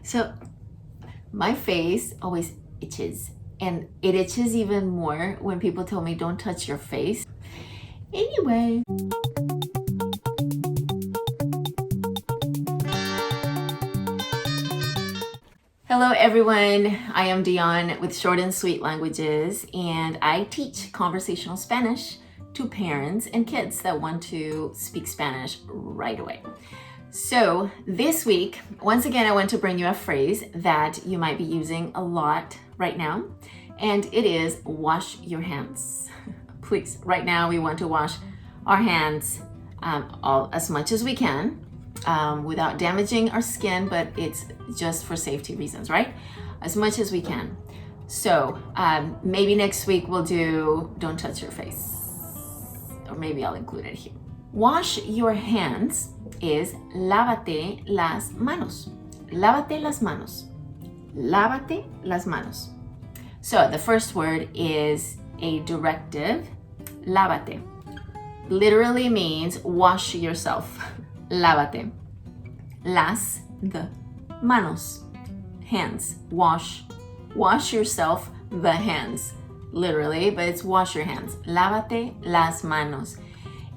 So my face always itches, and it itches even more when people tell me don't touch your face. Anyway. Hello everyone, I am Dionne with Short and Sweet Languages, and I teach conversational Spanish to parents and kids that want to speak Spanish right away. So this week, once again, I want to bring you a phrase that you might be using a lot right now, and it is wash your hands. Please, right now we want to wash our hands as much as we can without damaging our skin, but it's just for safety reasons, right? As much as we can. So maybe next week we'll do don't touch your face, or maybe I'll include it here. Wash your hands is lávate las manos. Lávate las manos. Lávate las manos. So the first word is a directive. Lávate. Literally means wash yourself. Lávate. Las, the, manos, hands. Wash. Wash yourself, the hands. Literally, but it's wash your hands. Lávate las manos.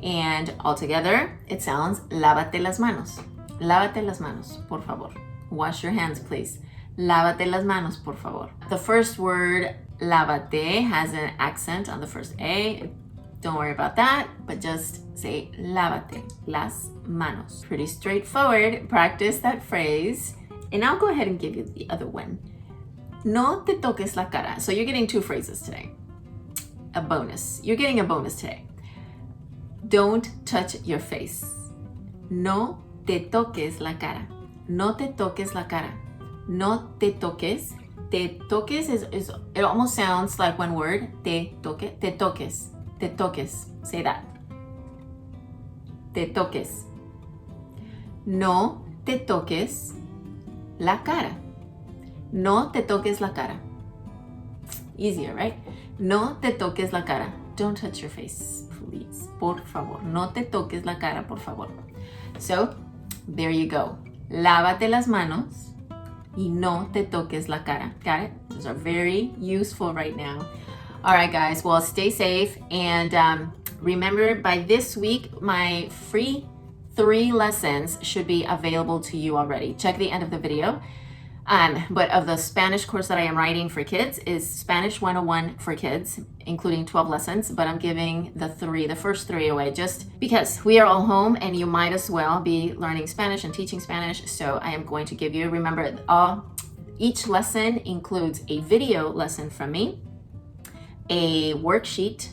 And altogether, it sounds lávate las manos. Lávate las manos, por favor. Wash your hands, please. Lávate las manos, por favor. The first word, lávate, has an accent on the first A. Don't worry about that, but just say lávate las manos. Pretty straightforward. Practice that phrase. And I'll go ahead and give you the other one. No te toques la cara. So you're getting two phrases today. A bonus. You're getting a bonus today. Don't touch your face. No te toques la cara. No te toques la cara. No te toques. Te toques is it almost sounds like one word. Te toque. Te toques. Te toques. Say that. Te toques. No te toques la cara. No te toques la cara. Easier, right? No te toques la cara. Don't touch your face, please. Por favor. No te toques la cara, por favor. So, there you go. Lávate las manos y no te toques la cara. Got it? Those are very useful right now. All right, guys. Well, stay safe. And remember, by this week, my free 3 lessons should be available to you already. Check the end of the video. But of the Spanish course that I am writing for kids is Spanish 101 for kids, including 12 lessons, but I'm giving the first three away just because we are all home and you might as well be learning Spanish and teaching Spanish. So I am going to give you, remember, each lesson includes a video lesson from me, a worksheet,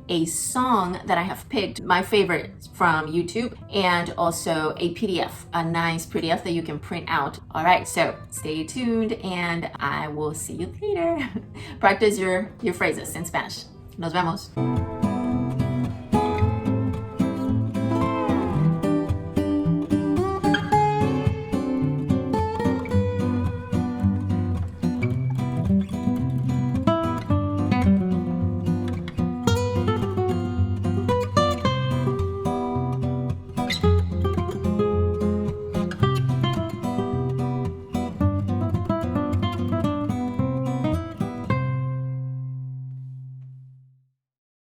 a song that I have picked, my favorite from YouTube, and also a PDF, a nice PDF that you can print out. All right, so stay tuned and I will see you later. Practice your phrases in Spanish. Nos vemos.